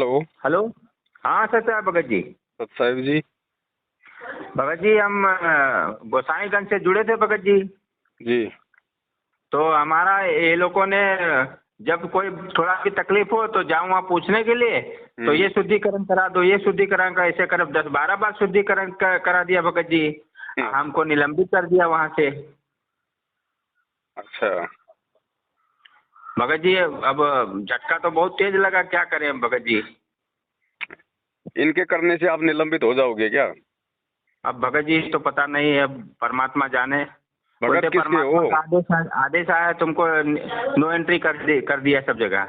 Hello. Hello. हाँ sir साहब भगत जी। सत साहिब जी। भगत जी हम गोसाईगंज से जुड़े थे भगत जी। जी। तो हमारा ये लोगों ने जब कोई थोड़ा भी तकलीफ हो तो जाऊँ वहाँ पूछने के लिए, तो ये शुद्धिकरण करा दो, ये शुद्धिकरण का ऐसे कर 10-12 बार शुद्धिकरण करा दिया भगत जी। हमको निलंबित कर दिया वहाँ से। अच्छा। भगत जी अब झटका तो बहुत तेज लगा, क्या करें हम भगत जी। इनके करने से आप निलंबित हो जाओगे क्या? अब भगत जी तो पता नहीं है, अब परमात्मा जाने। भगत बोलते किसके परमात्मा हो? का आदेश आया तुमको नो एंट्री कर दिया सब जगह।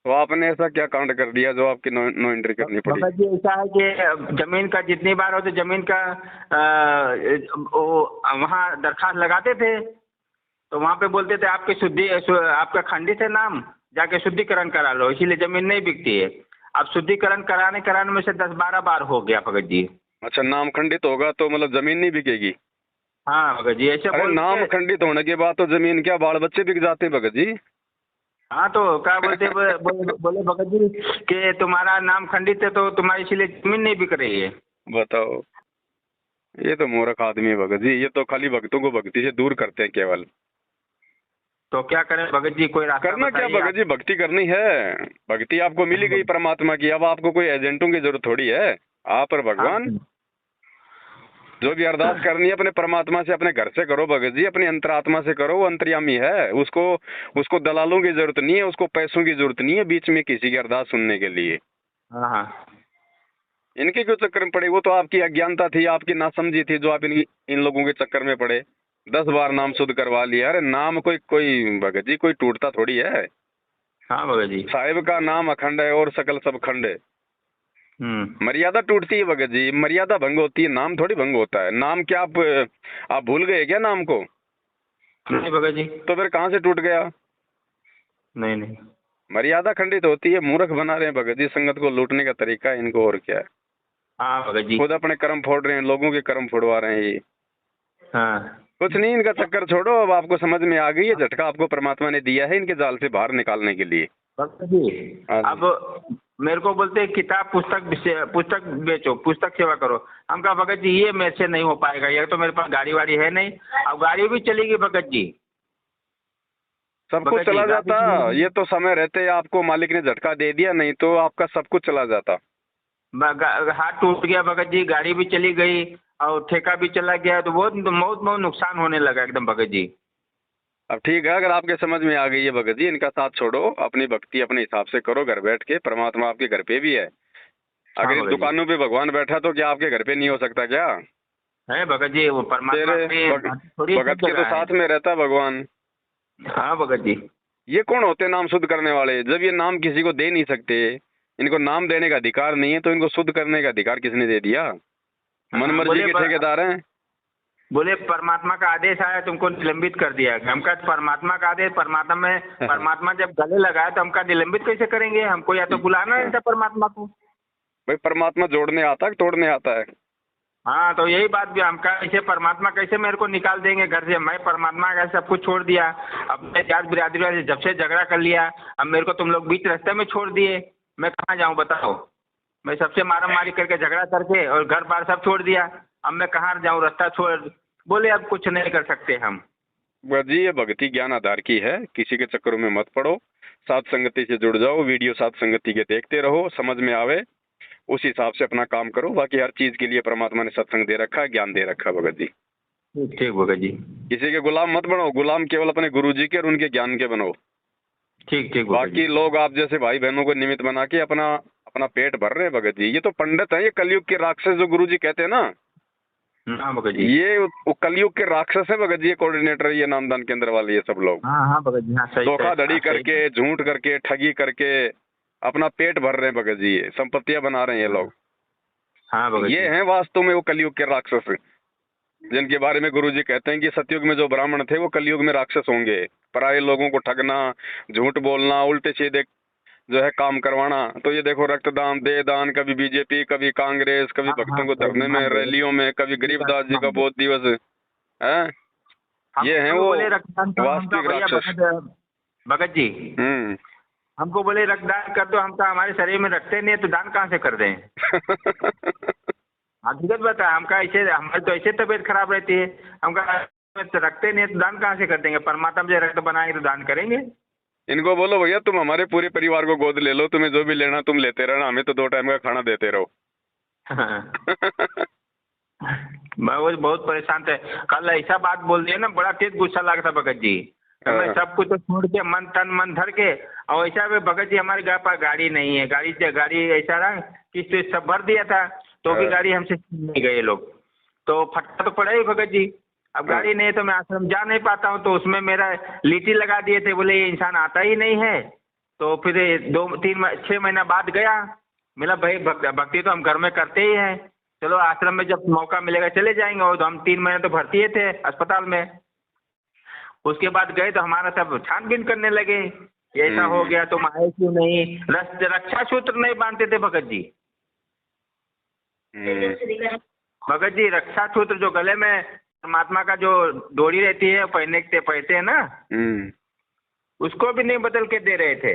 तो आपने ऐसा क्या कांड कर दिया जो आपकी नो एंट्री करनी पड़ी? भगत जी ऐसा है कि जमीन का जितनी बार हो तो जमीन का वो वहाँ दरखास्त लगाते थे, तो वहाँ पे बोलते थे आपका खंडित है नाम, जाके शुद्धिकरण करा लो, इसीलिए जमीन नहीं बिकती है। अब शुद्धिकरण कराने में से 10-12 बार हो गया भगत जी। अच्छा, नाम खंडित होगा तो मतलब जमीन नहीं बिकेगी? हाँ भगत जी ऐसे अरे नाम खंडित होने के बाद तो जमीन क्या बाल बच्चे बिक जाते हैं भगत जी। हाँ तो क्या बोलते बोले भगत जी कि तुम्हारा नाम खंडित है तो तुम्हारी इसीलिए जमीन नहीं बिक रही है। बताओ, ये तो मूर्ख आदमी है भगत जी। ये तो खाली भक्तों को भक्ति से दूर करते हैं केवल। तो क्या करें भगत जी, कोई रास्ता करना क्या बताइए भगत जी, भक्ति करनी है। भक्ति आपको मिली गई परमात्मा की, अब आपको कोई एजेंटों की जरूरत थोड़ी है। आप और भगवान जो भी अरदास करनी है अपने परमात्मा से अपने घर से करो भगत जी, अपनी अंतरात्मा से करो। वो अंतर्यामी है, उसको दलालों की जरूरत नहीं है, उसको पैसों की जरूरत नहीं है बीच में किसी की अरदास सुनने के लिए। हाँ हाँ। इनके क्यों चक्कर में पड़े? वो तो आपकी अज्ञानता थी, आपकी नासमझी थी जो आप इन लोगों के चक्कर में पड़े। 10 बार नाम शुद्ध करवा लिया। अरे नाम कोई भगत जी कोई टूटता थोड़ी है। हाँ भगत जी। साहिब का नाम अखंड है और सकल सब खंड है। मर्यादा टूटती है भगत जी, मर्यादा भंग होती है, नाम थोड़ी भंग होता है। नाम क्या आप भूल गए क्या नाम को? नहीं भगत जी। तो फिर कहाँ से टूट गया? नहीं नहीं। मर्यादा खंडित होती है। मूर्ख बना रहे हैं भगत जी, संगत को लूटने का तरीका है इनको, और क्या है। हाँ भगत जी। खुद अपने कर्म फोड़ रहे हैं, लोगों के कर्म फोड़वा रहे हैं ये। हाँ कुछ नहीं, इनका चक्कर छोड़ो। अब आपको समझ में आ गई है, झटका आपको परमात्मा ने दिया है इनके जाल से बाहर निकालने के लिए। भगत जी अब मेरे को बोलते हैं किताब पुस्तक बेचो, पुस्तक सेवा करो। हम कहा भगत जी ये मेरे से नहीं हो पाएगा, ये तो मेरे पास गाड़ी वाड़ी है नहीं, अब गाड़ी भी चलेगी भगत जी। सब कुछ चला जाता। ये तो समय रहते आपको मालिक ने झटका दे दिया, नहीं तो आपका सब कुछ चला जाता। हाथ टूट गया भगत जी, गाड़ी भी चली गई और ठेका भी चला गया, तो बहुत नुकसान होने लगा एकदम भगत जी। अब ठीक है, अगर आपके समझ में आ गई है भगत जी, इनका साथ छोड़ो, अपनी भक्ति अपने हिसाब से करो घर बैठ के। परमात्मा आपके घर पे भी है। अगर इन दुकानों पे भगवान बैठा तो क्या आपके घर पे नहीं हो सकता क्या? है भगत जी, वो परमात्मा भगत के तो साथ में रहता भगवान। हाँ भगत जी। ये कौन होते नाम शुद्ध करने वाले? जब ये नाम किसी को दे नहीं सकते, इनको नाम देने का अधिकार नहीं है, तो इनको शुद्ध करने का अधिकार किसने दे दिया? मन मर्जी के ठेकेदार हैं। बोले परमात्मा का आदेश आया तुमको निलंबित कर दिया। हमका परमात्मा का आदेश, परमात्मा जब गले लगाया तो हमका निलंबित कैसे करेंगे? हमको या तो बुलाना है परमात्मा को। भाई परमात्मा जोड़ने आता है, तोड़ने आता है? हाँ तो यही बात भी, हमका ऐसे परमात्मा कैसे मेरे को निकाल देंगे घर से? मैं परमात्मा का सब कुछ छोड़ दिया, अपने जात बिरादरी वाले जब से झगड़ा कर लिया, अब मेरे को तुम लोग बीच रास्ते में छोड़ दिए, मैं कहाँ जाऊँ बताओ? मैं सबसे मारा मारी करके झगड़ा करके और घर बार सब छोड़ दिया, अब मैं कहाँ जाऊँ? रास्ता छोड़, बोले अब कुछ नहीं कर सकते हम। जी ये भक्ति ज्ञान आधार की है, किसी के चक्करों में मत पड़ो। साथ संगति से जुड़ जाओ, वीडियो साथ संगति के देखते रहो, समझ में आवे उस हिसाब से अपना काम करो। बाकी हर चीज के लिए परमात्मा ने सत्संग दे रखा है, ज्ञान दे रखा है भगत जी। ठीक भगत जी। किसी के गुलाम मत बनो, गुलाम केवल अपने गुरु जी के और उनके ज्ञान के बनो। ठीक बाकी लोग आप जैसे भाई बहनों को निमित्त बना के अपना पेट भर रहे हैं भगत जी। ये तो पंडित है, ये कलयुग के राक्षस जो गुरु जी कहते हैं ना। हाँ भगत जी। ये कलयुग के राक्षस है भगत जी, कोऑर्डिनेटर, ये नामदान केंद्र वाले, ये सब लोग। हाँ भगत जी। हाँ सही। धोखाधड़ी करके, झूठ करके, ठगी करके अपना पेट भर रहे हैं भगत जी, ये संपत्तियां बना रहे हैं ये लोग। हाँ भगत ये हैं वास्तव में वो कलयुग के राक्षस, जिनके बारे में गुरु जी कहते हैं कि सतयुग में जो ब्राह्मण थे वो कलयुग में राक्षस होंगे। पराये लोगों को ठगना, झूठ बोलना, उल्टे सीधे जो है काम करवाना। तो ये देखो रक्तदान, देहदान, कभी बीजेपी, कभी कांग्रेस, कभी भक्तों को धरने में, रैलियों में, कभी गरीबदास जी का बोध दिवस है। ये हैं वो वास्तविक राक्षस भगत जी। हमको बोले रक्त दान कर दो, हम कहा हमारे शरीर में रखते नहीं है तो दान कहाँ से कर दें। हकीकत बता, हम कहा ऐसे हमारी तो ऐसे तबीयत खराब रहती है, हम कहा रखते नहीं है तो दान कहाँ से कर देंगे, परमात्मा मुझे रक्त बनाएंगे तो दान करेंगे। इनको बोलो भैया तुम हमारे पूरे परिवार को गोद ले लो, तुम्हें जो भी लेना तुम लेते रहना, हमें तो 2 टाइम का खाना देते रहो। मैं वो बहुत परेशान थे, कल ऐसा बात बोल दिया ना, बड़ा तेज गुस्सा लगा था भगत जी। तो मैं सब कुछ तो छोड़ के मन तन मन धर के, और ऐसा भी भगत जी हमारे घर पर गाड़ी नहीं है, गाड़ी ऐसा रहा किस्त सब भर दिया था तो भी गाड़ी हमसे नहीं गए लोग, तो फटका तो पड़ा ही भगत जी। अब गाड़ी नहीं है तो मैं आश्रम जा नहीं पाता हूँ, तो उसमें मेरा लीटी लगा दिए थे, बोले ये इंसान आता ही नहीं है। तो फिर 6 महीना बाद गया, मिला भाई भक्ति तो हम घर में करते ही हैं, चलो आश्रम में जब मौका मिलेगा चले जाएंगे। और तो हम 3 महीने तो भर्ती थे अस्पताल में। उसके बाद गए तो हमारा सब छानबीन करने लगे, ऐसा हो गया तुम आए क्यों नहीं, रक्षा सूत्र नहीं बांधते थे भगत जी। भगत जी रक्षा सूत्र जो गले में परमात्मा का जो डोरी रहती है पहनते हैं ना, उसको भी नहीं बदल के दे रहे थे।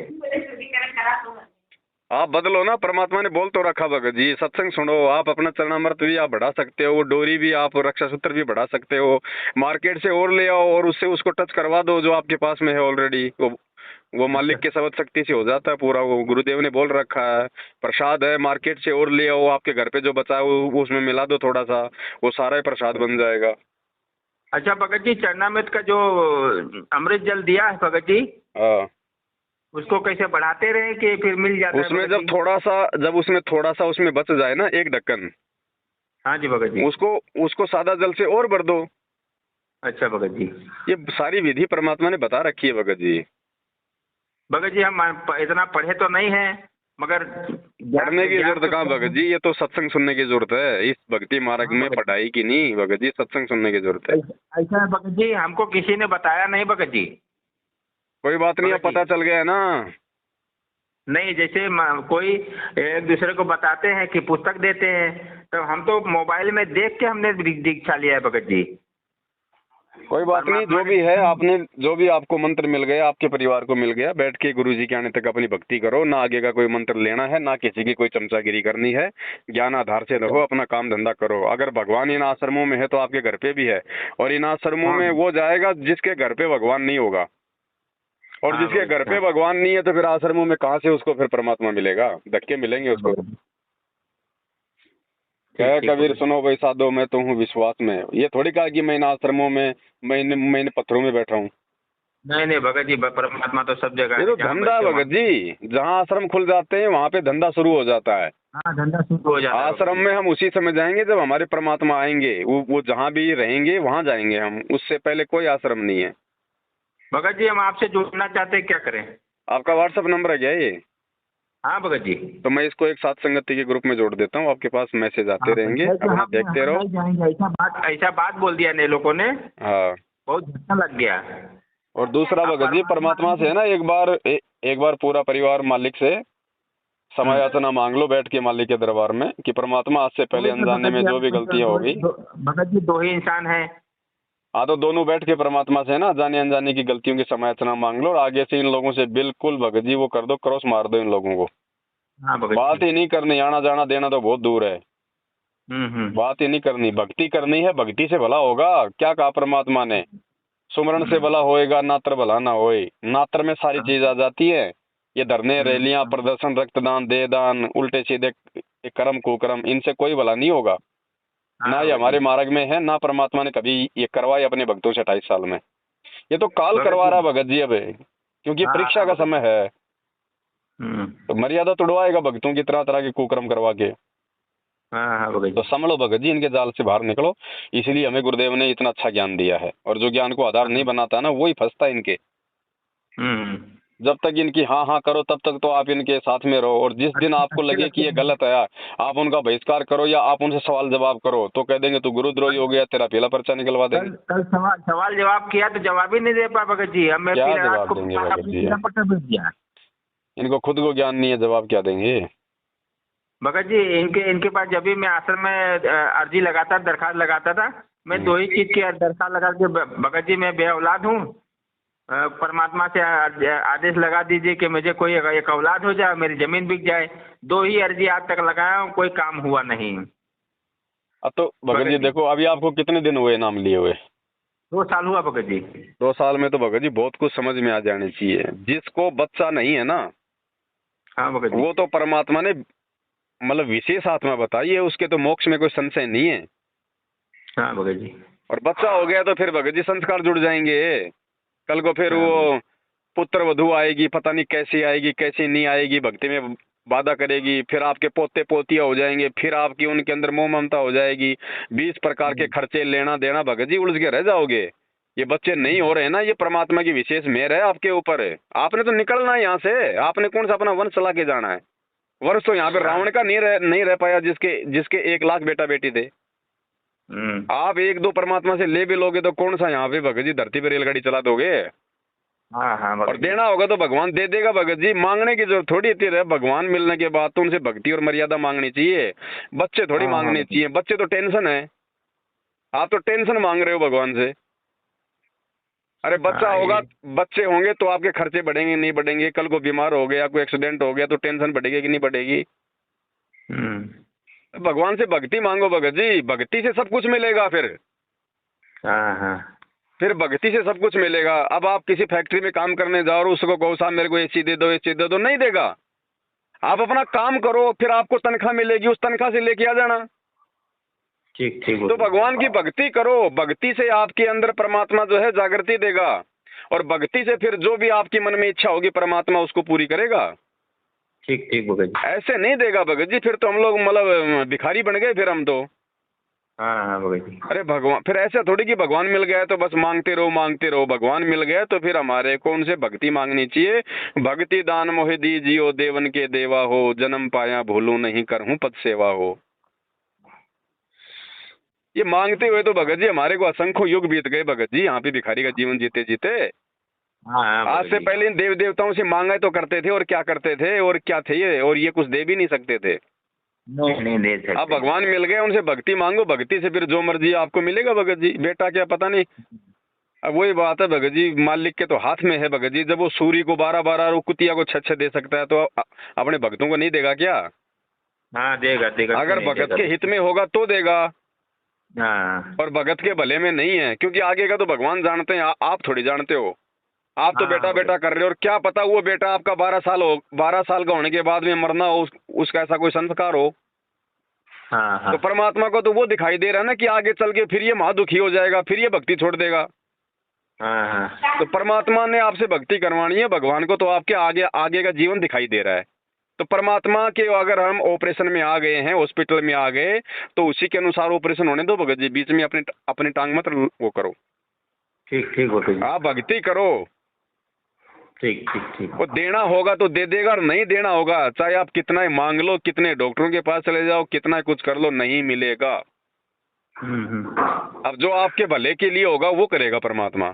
आप बदलो ना, परमात्मा ने बोल तो रखा भगत जी, सत्संग सुनो, आप अपना चरणामृत भी आप बढ़ा सकते हो, डोरी भी आप रक्षा सूत्र भी बढ़ा सकते हो, मार्केट से और ले आओ और उससे उसको टच करवा दो जो आपके पास में है ऑलरेडी, वो मालिक के शब्द शक्ति से हो जाता है पूरा। वो गुरुदेव ने बोल रखा है, प्रसाद है मार्केट से और ले आओ, आपके घर पे जो बचा है वो उसमें मिला दो थोड़ा सा, वो सारा ही प्रसाद बन जाएगा। अच्छा भगत जी, चरणामृत का जो अमृत जल दिया है भगत जी, हाँ, उसको कैसे बढ़ाते रहे कि फिर मिल जाता है? उसमें जब उसमें थोड़ा सा उसमें बच जाए ना 1 ढक्कन, हाँ जी भगत जी, उसको सादा जल से और भर दो। अच्छा भगत जी, ये सारी विधि परमात्मा ने बता रखी है भगत जी। भगत जी हम इतना पढ़े तो नहीं है, मगर पढ़ने की जरूरत कहाँ भगत जी, ये तो सत्संग सुनने की जरूरत है। इस भक्ति मार्ग में पढ़ाई की नहीं भगत जी, सत्संग सुनने की जरूरत है। ऐसा है भगत जी, हमको किसी ने बताया नहीं भगत जी। कोई बात नहीं, अब पता चल गया है ना। नहीं, जैसे कोई एक दूसरे को बताते हैं कि पुस्तक देते हैं, तो हम तो मोबाइल में देख के हमने दीक्षा लिया है भगत जी। कोई बात नहीं, जो भी है आपने, जो भी आपको मंत्र मिल गया, आपके परिवार को मिल गया, बैठ के गुरुजी के आने तक अपनी भक्ति करो, ना आगे का कोई मंत्र लेना है, ना किसी की कोई चमचागिरी करनी है, ज्ञान आधार से रहो, अपना काम धंधा करो। अगर भगवान इन आश्रमों में है तो आपके घर पे भी है, और इन आश्रमों में वो जाएगा जिसके घर पे भगवान नहीं होगा, और जिसके घर पे भगवान नहीं है तो फिर आश्रमों में कहाँ से उसको फिर परमात्मा मिलेगा, धक्के मिलेंगे उसको। कह कबीर सुनो भाई साधो, मैं तो हूँ विश्वास में। ये थोड़ी कहा कि मैं इन आश्रमों में मैं पत्थरों में बैठा हूँ। नहीं भगत जी, परमात्मा तो सब जगह है। ये तो धंधा भगत जी, जहाँ आश्रम खुल जाते हैं वहाँ पे धंधा शुरू हो जाता है। हाँ, धंधा शुरू हो जाता है। आश्रम में हम उसी समय जाएंगे जब हमारे परमात्मा आएंगे, वो जहाँ भी रहेंगे वहाँ जाएंगे हम, उससे पहले कोई आश्रम नहीं है। भगत जी हम आपसे जुड़ना चाहते हैं, क्या करें? आपका व्हाट्सएप नंबर है क्या ये? हाँ भगत जी। तो मैं इसको एक साथ संगति के ग्रुप में जोड़ देता हूँ, आपके पास मैसेज आते रहेंगे, अपना देखते रहो। ऐसा बात बोल दिया ने लोगों ने, हाँ बहुत झटका लग गया। और दूसरा भगत जी, परमात्मा से है ना, एक बार पूरा परिवार मालिक से समय याचना मांग लो बैठ के मालिक के दरबार में, कि परमात्मा आज से पहले अनजाने में जो भी गलतियाँ हो गई। भगत जी 2 ही इंसान हैं। हाँ, तो दोनों बैठ के परमात्मा से ना जाने अनजाने की गलतियों की समायाचना मांग लो, और आगे से इन लोगों से बिल्कुल भगत जी वो कर दो, क्रॉस मार दो इन लोगों को। हाँ भगत जी। बात ही नहीं करनी, आना जाना देना तो बहुत दूर है। बात ही नहीं करनी, भक्ति करनी है, भक्ति से भला होगा। क्या कहा परमात्मा ने, सुमरण से भला होएगा, नात्र भला ना होए। नात्र में सारी चीज आ जाती है, ये धरने रैलियां प्रदर्शन रक्तदान देहदान उल्टे सीधे कर्म कुकर्म, इनसे कोई भला नहीं होगा। ना ये हमारे मार्ग में है, ना परमात्मा ने कभी ये करवाई अपने भक्तों से 28 साल में। ये तो काल करवा रहा भगत जी अब, क्योंकि परीक्षा का समय है, तो मर्यादा तोड़वाएगा भक्तों की तरह तरह के कुकर्म करवा के। तो संभलो भगत जी, इनके जाल से बाहर निकलो। इसलिए हमें गुरुदेव ने इतना अच्छा ज्ञान दिया है, और जो ज्ञान को आधार नहीं बनाता ना वही फंसता है इनके। जब तक इनकी हाँ करो तब तक तो आप इनके साथ में रहो, और जिस दिन आपको लगे कि ये गलत है आप उनका बहिष्कार करो या आप उनसे सवाल जवाब करो, तो कह देंगे तू गुरुद्रोही हो गया, तेरा पहला पर्चा निकलवा देंगे। कल सवाल जवाब किया तो जवाब ही नहीं दे पा भगत जी। क्या जवाब देंगे भगत जी? इनको खुद को ज्ञान नहीं है, जवाब क्या देंगे भगत जी? इनके पास जब भी मैं आश्रम में अर्जी लगाता, दरखास्त लगाता था, मैं 2 ही चीज की दरखास्त लगा के, भगत जी मैं बे औलाद हूँ, परमात्मा से आदेश लगा दीजिए कि मुझे कोई एक औलाद हो जाए, मेरी ज़मीन बिक जाए। 2 ही अर्जी आज तक लगाया हूँ, कोई काम हुआ नहीं। अब तो भगत जी देखो, अभी आपको कितने दिन हुए नाम लिए हुए? 2 साल हुआ भगत जी। 2 साल में तो भगत जी बहुत कुछ समझ में आ जानी चाहिए। जिसको बच्चा नहीं है ना, हाँ भगत जी। वो तो परमात्मा ने मतलब विशेष आत्मा बताई है, उसके तो मोक्ष में कोई संशय नहीं है। हाँ भगत जी। और बच्चा हो गया तो फिर भगत जी संस्कार जुड़ जाएंगे। कल को फिर हाँ वो पुत्र वधू आएगी, पता नहीं कैसी आएगी कैसी नहीं आएगी, भक्ति में वादा करेगी, फिर आपके पोते पोतियां हो जाएंगे, फिर आपकी उनके अंदर मोह ममता हो जाएगी, 20 प्रकार के खर्चे लेना देना, भगत जी उलझ के रह जाओगे। ये बच्चे नहीं हो रहे ना, ये परमात्मा की विशेष मेहर है आपके ऊपर। आपने तो निकलना है यहाँ से, आपने कौन सा अपना वंश चला के जाना है। वंश तो यहाँ पे रावण का नहीं रह पाया, जिसके 1 लाख बेटा बेटी थे। आप 1-2 परमात्मा से ले भी लोगे तो कौन सा यहाँ पे भगत जी धरती पे रेलगाड़ी चला दोगे। हाँ हाँ और देना होगा तो भगवान दे देगा भगत जी, मांगने की जरूरत थोड़ी होती है। भगवान मिलने के बाद तो उनसे भक्ति और मर्यादा मांगनी चाहिए, बच्चे थोड़ी मांगने चाहिए। बच्चे तो टेंशन है, आप तो टेंशन मांग रहे हो भगवान से। अरे बच्चा होगा, बच्चे होंगे तो आपके खर्चे बढ़ेंगे नहीं बढ़ेंगे, कल को बीमार हो गया, कोई एक्सीडेंट हो गया तो टेंशन बढ़ेगी कि नहीं बढ़ेगी। भगवान से भक्ति मांगो भगत जी, भक्ति से सब कुछ मिलेगा फिर। फिर भक्ति से सब कुछ मिलेगा। अब आप किसी फैक्ट्री में काम करने जाओ और उसको कहो साहब मेरे को ये चीज दे दो, ये चीज दे दो, नहीं देगा। आप अपना काम करो, फिर आपको तनख्वाह मिलेगी, उस तनख्वाह से लेके आ जाना। ठीक ठीक। तो भगवान की भक्ति करो, भक्ति से आपके अंदर परमात्मा जो है जागृति देगा, और भक्ति से फिर जो भी आपकी मन में इच्छा होगी परमात्मा उसको पूरी करेगा। ठीक ठीक भगत जी। ऐसे नहीं देगा भगत जी, फिर तो हम लोग मतलब भिखारी बन गए फिर हम तो। हाँ भगत जी। अरे भगवान, फिर ऐसा थोड़ी कि भगवान मिल गया तो बस मांगते रहो। भगवान मिल गया तो फिर हमारे को उनसे भक्ति मांगनी चाहिए। भक्ति दान मोहि दीजियो, देवन के देवा हो, जन्म पाया भूलू नहीं, करहूं पद सेवा हो। ये मांगते हुए तो भगत जी हमारे को असंख्य युग बीत गए भगत जी, यहाँ पे भिखारी का जीवन जीते जीते। आज से पहले इन देव देवताओं से मांगा तो करते थे, और क्या करते थे और क्या थे ये, और ये कुछ दे भी नहीं सकते थे। नहीं दे सकते। अब भगवान मिल गए, उनसे भक्ति मांगो, भक्ति से फिर जो मर्जी आपको मिलेगा भगत जी। बेटा क्या पता नहीं, अब वही बात है भगत जी, मालिक के तो हाथ में है भगत जी। जब वो सूर्य को 12-12 और कुतिया को 6-6 दे सकता है तो अपने भक्तों को नहीं देगा क्या? हाँ देगा देगा। अगर भगत के हित में होगा तो देगा। हाँ। और भगत के भले में नहीं है, क्योंकि आगे का तो भगवान जानते हैं, आप थोड़ी जानते हो। आप तो बेटा बेटा कर रहे हो, और क्या पता वो बेटा आपका 12 साल का होने के बाद में मरना हो, उसका ऐसा कोई संस्कार हो। हाँ। तो परमात्मा को तो वो दिखाई दे रहा है ना कि आगे चल के फिर ये महादुखी हो जाएगा, फिर ये भक्ति छोड़ देगा। हाँ। तो परमात्मा ने आपसे भक्ति करवानी है, भगवान को तो आपके आगे का जीवन दिखाई दे रहा है। तो परमात्मा के अगर हम ऑपरेशन में आ गए हैं, हॉस्पिटल में आ गए, तो उसी के अनुसार ऑपरेशन होने दो भगत जी, बीच में अपनी टांग मत वो करो। ठीक ठीक भगत जी। आप भक्ति करो। ठीक ठीक ठीक। वो देना होगा तो दे देगा, और नहीं देना होगा चाहे आप कितना ही मांग लो, कितने डॉक्टरों के पास चले जाओ, कितना कुछ कर लो, नहीं मिलेगा। अब जो आपके भले के लिए होगा वो करेगा परमात्मा।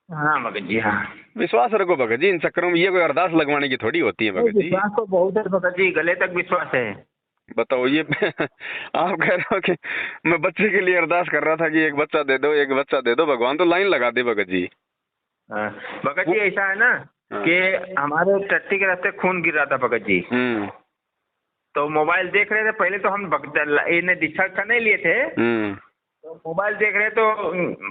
हाँ भगत जी। हाँ विश्वास रखो भगत जी, इन चक्करों में ये कोई अरदास लगवाने की थोड़ी होती है भगत जी। विश्वास तो बहुत है भगत जी, गले तक विश्वास है। बताओ ये आप कह रहे हो कि मैं बच्चे के लिए अरदास कर रहा था कि एक बच्चा दे दो, एक बच्चा दे दो, भगवान तो लाइन लगा दे भगत जी। भगत जी ऐसा है ना कि हमारे टट्टी के रास्ते खून गिर रहा था भगत जी। तो मोबाइल देख रहे थे, पहले तो हम इन्हें दीक्षा नहीं लिए थे, तो मोबाइल देख रहे तो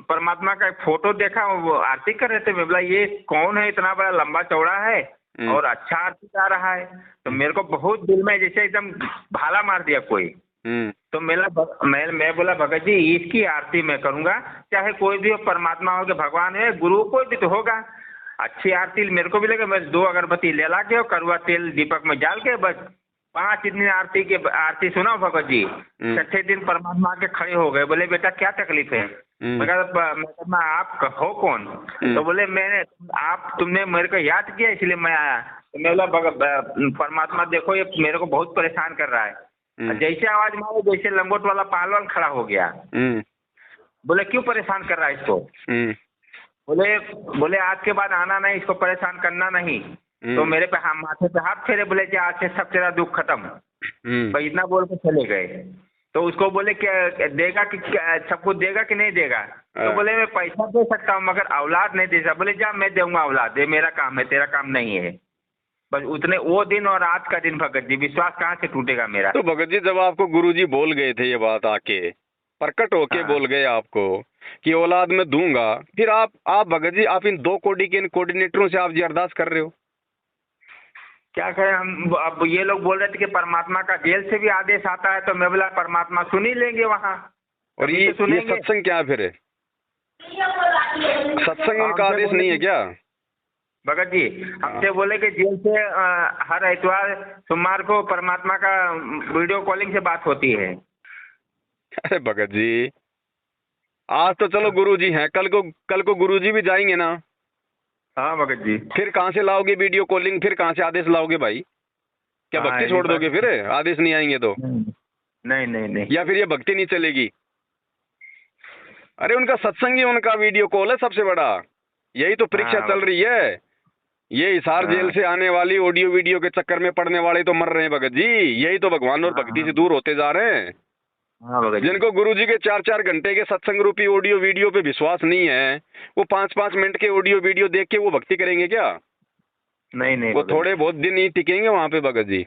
परमात्मा का एक फोटो देखा, वो आरती कर रहे थे। मैं बोला ये कौन है, इतना बड़ा लंबा चौड़ा है और अच्छा आरती गा रहा है। तो मेरे को बहुत दिल में जैसे एकदम भाला मार दिया कोई। तो मैं बोला भगत जी इसकी आरती मैं करूंगा, चाहे कोई भी हो, परमात्मा हो कि भगवान है, गुरु कोई भी तो होगा। अच्छी आरती मेरे को भी लगे, मैं 2 अगरबत्ती ले ला के और कड़वा तेल दीपक में डाल के बस 5 दिन आरती सुना भगत जी। 6ठे दिन परमात्मा के खड़े हो गए, बोले बेटा क्या तकलीफ है? मैं कहा आप हो कौन? तो बोले तुमने मेरे को याद किया इसलिए मैं आया। तो मैं बोला परमात्मा देखो ये मेरे को बहुत परेशान कर रहा है। जैसे आवाज मारो जैसे लंगोट वाला पहलवान खड़ा हो गया। बोले क्यों परेशान कर रहा है इसको? बोले आज के बाद आना नहीं, इसको परेशान करना नहीं। तो मेरे पे माथे पे हाथ फेरे, बोले कि आज से सब तेरा दुख खत्म। तो इतना बोल के चले गए। तो उसको बोले क्या देगा कि सब कुछ देगा कि नहीं देगा? तो बोले मैं पैसा दे सकता हूँ मगर औलाद नहीं दे सकता। बोले जा मैं दूंगा औलाद, ये मेरा काम है, तेरा काम नहीं है। बस उतने वो दिन और आज का दिन भगत जी, विश्वास कहाँ से टूटेगा मेरा? तो भगत जी जब आपको गुरुजी बोल गए थे ये बात, आके प्रकट होके हाँ। बोल गए आपको कि औलाद में दूंगा, फिर आप भगत जी आप इन 2 कोडी के इन कोऑर्डिनेटरों से आप जी अरदास कर रहे हो? क्या करें हम? अब ये लोग बोल रहे थे कि परमात्मा का जेल से भी आदेश आता है, तो मैं बोला परमात्मा सुन ही लेंगे वहाँ। और ये सत्संग क्या है फिर? सत्संग उनका आदेश नहीं है क्या? भगत जी हमसे बोले कि जेल से हर इतवार सोमवार को परमात्मा का वीडियो कॉलिंग से बात होती है। अरे भगत जी आज तो चलो गुरुजी हैं, कल को गुरुजी भी जाएंगे ना? हाँ भगत जी। फिर कहाँ से लाओगे वीडियो कॉलिंग? फिर कहाँ से आदेश लाओगे भाई? क्या हाँ, भक्ति छोड़ दोगे फिर आदेश नहीं आएंगे तो? नहीं नहीं नहीं। या फिर ये भक्ति नहीं चलेगी? अरे उनका सत्संग ही उनका वीडियो कॉल है सबसे बड़ा। यही तो परीक्षा हाँ, चल रही है। ये हिसार हाँ। जेल से आने वाली ऑडियो वीडियो के चक्कर में पड़ने वाले तो मर रहे हैं भगत जी। यही तो भगवान और भक्ति से दूर होते जा रहे हैं। हाँ भगत जी। जिनको गुरुजी के 4-4 घंटे के सत्संग रूपी ऑडियो वीडियो पे विश्वास नहीं है, वो 5-5 मिनट के ऑडियो वीडियो देख के वो भक्ति करेंगे क्या? नहीं वो थोड़े बहुत दिन ही टिकेंगे वहां पे भगत जी।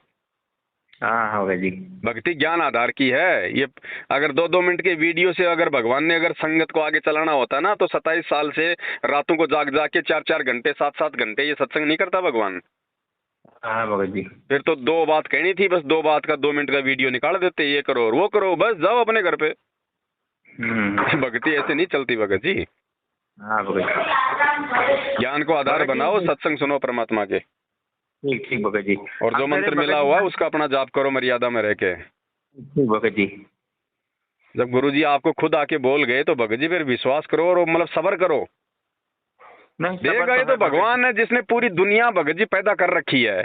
हाँ भगत जी। भक्ति ज्ञान आधार की है ये। अगर 2-2 मिनट के वीडियो से अगर भगवान ने अगर संगत को आगे चलाना होता ना, तो 27 साल से रातों को जाग के 4-4 घंटे 7-7 घंटे ये सत्संग नहीं करता भगवान। हाँ भगत जी। फिर तो 2 बात कहनी थी, बस 2 बात का 2 मिनट का वीडियो निकाल देते, ये करो और वो करो, बस जाओ अपने घर पे। भक्ति ऐसे नहीं चलती भगत जी। हाँ भगत जी। ज्ञान को आधार बनाओ, सत्संग सुनो परमात्मा के। ठीक ठीक भगत जी। और जो मंत्र मिला हुआ है उसका अपना जाप करो मर्यादा में रह के। ठीक भगत जी। जब गुरुजी आपको खुद आके बोल गए तो भगत जी फिर विश्वास करो और मतलब सब्र करो। नहीं देगा ये तो भगवान है जिसने पूरी दुनिया भगत जी पैदा कर रखी है।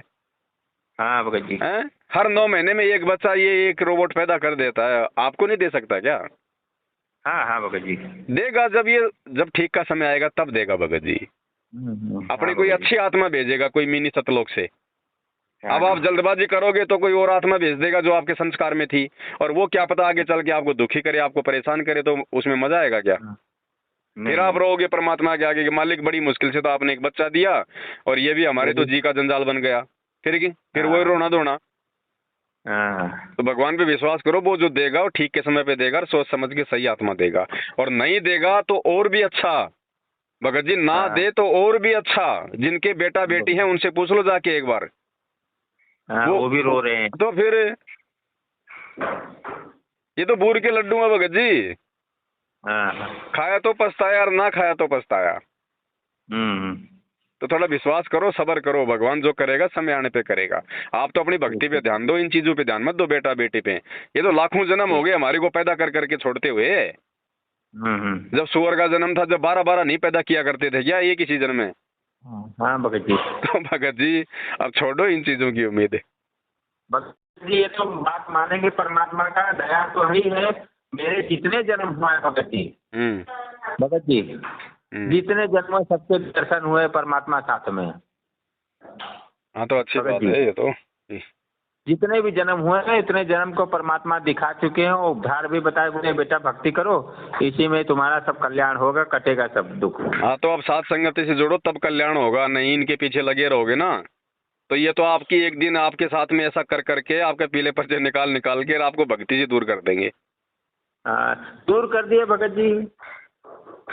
हाँ भगत जी। हैं? हर 9 महीने में एक बच्चा ये एक रोबोट पैदा कर देता है, आपको नहीं दे सकता क्या? हाँ हाँ भगत जी। देगा जब ठीक का समय आएगा तब देगा भगत जी। अपनी कोई अच्छी आत्मा भेजेगा, कोई मिनी सतलोक से। अब आप जल्दबाजी करोगे तो कोई और आत्मा भेज देगा जो आपके संस्कार में थी, और वो क्या पता आगे चल के आपको दुखी करे, आपको परेशान करे, तो उसमें मजा आएगा क्या? फिर आप रहोगे परमात्मा के आगे कि मालिक बड़ी मुश्किल से तो आपने एक बच्चा दिया और ये भी हमारे तो जी का जंजाल बन गया। फिर वो रोना धोना। तो भगवान पे विश्वास करो, वो जो देगा वो ठीक के समय पे देगा और सोच समझ के सही आत्मा देगा। और नहीं देगा तो और भी अच्छा भगत जी, ना दे तो और भी अच्छा। जिनके बेटा बेटी हैं उनसे पूछ लो जाके एक बार। वो भी रो रहे हैं। तो फिर ये तो बूर के लड्डू हैं भगत जी। खाया तो पछताया और ना खाया तो पछताया। तो थोड़ा विश्वास करो, सब्र करो, भगवान जो करेगा समय आने पे करेगा। आप तो अपनी भक्ति पे ध्यान दो, इन चीजों पे ध्यान मत दो बेटा बेटी पे। ये तो लाखों जन्म हो गए हमारे को पैदा कर करके छोड़ते हुए। जब सुअर का जन्म था, जब 12-12 नहीं पैदा किया करते थे क्या एक ही सीजन में? हाँ भगत जी। तो भगत जी अब छोड़ो इन चीजों की उम्मीद। भगत जी ये तो बात मानेंगे, परमात्मा का दया तो ही है। मेरे जितने जन्म हुआ है भगत जी, भगत जी जितने जन्म सबके दर्शन हुए परमात्मा साथ में। हाँ तो अच्छी बात है ये तो। जितने भी जन्म हुए हैं इतने जन्म को परमात्मा दिखा चुके हैं। वो उद्धार भी बताए, बोले बेटा भक्ति करो, इसी में तुम्हारा सब कल्याण होगा, कटेगा सब दुख। हाँ तो अब साथ संगति से जुड़ो तब कल्याण होगा, नहीं इनके पीछे लगे रहोगे ना तो ये तो आपकी एक दिन आपके साथ में ऐसा कर करके आपके पीले पर्चे निकाल के आपको भक्ति से दूर कर देंगे। दूर कर दिए भगत जी।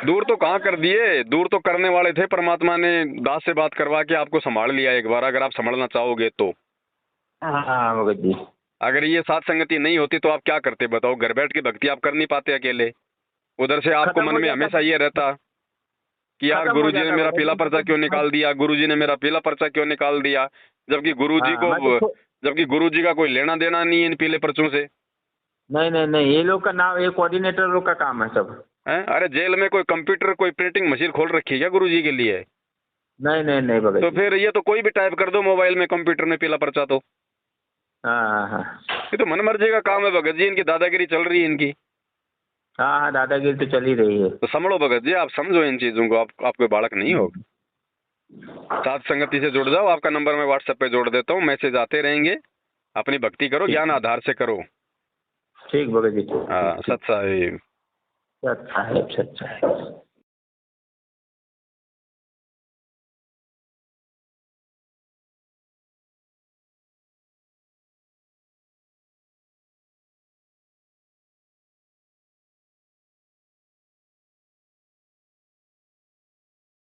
दूर तो कहाँ कर दिए, दूर तो करने वाले थे। परमात्मा ने दास से बात करवा के आपको संभाल लिया एक बार, अगर आप संभालना चाहोगे तो। हाँ भगत जी। अगर ये साथ संगति नहीं होती तो आप क्या करते बताओ? घर बैठ के भक्ति आप कर नहीं पाते अकेले। उधर से आपको मन में हमेशा ये रहता कि यार गुरुजी ने मेरा पीला पर्चा क्यों निकाल दिया, गुरुजी ने मेरा पीला पर्चा क्यों निकाल दिया, जबकि गुरुजी का कोई लेना देना नहीं है इन पीले पर्चों से। नहीं ये लोग का नाम, ये कोऑर्डिनेटर लोग का काम है सब है। अरे जेल में कोई कंप्यूटर कोई प्रिंटिंग मशीन खोल रखी है क्या गुरुजी के लिए? नहीं भगत। तो फिर ये तो कोई भी टाइप कर दो मोबाइल में, कंप्यूटर में पीला पर्चा तो। हाँ ये तो मन मर्जी का काम है भगत जी, इनकी दादागिरी चल रही है इनकी। हाँ दादागिरी तो चल ही रही है। तो संभलो भगत जी, आप समझो इन चीजों को। आप कोई बालक नहीं हो। साथ संगति से जुड़ जाओ। आपका नंबर मैं व्हाट्सएप पे जोड़ देता हूँ, मैसेज आते रहेंगे। अपनी भक्ति करो, ज्ञान आधार से करो। ठीक भगत जी, ठीक हाँ, ठीक। सत साहिब। सत साहिब, सत साहिब।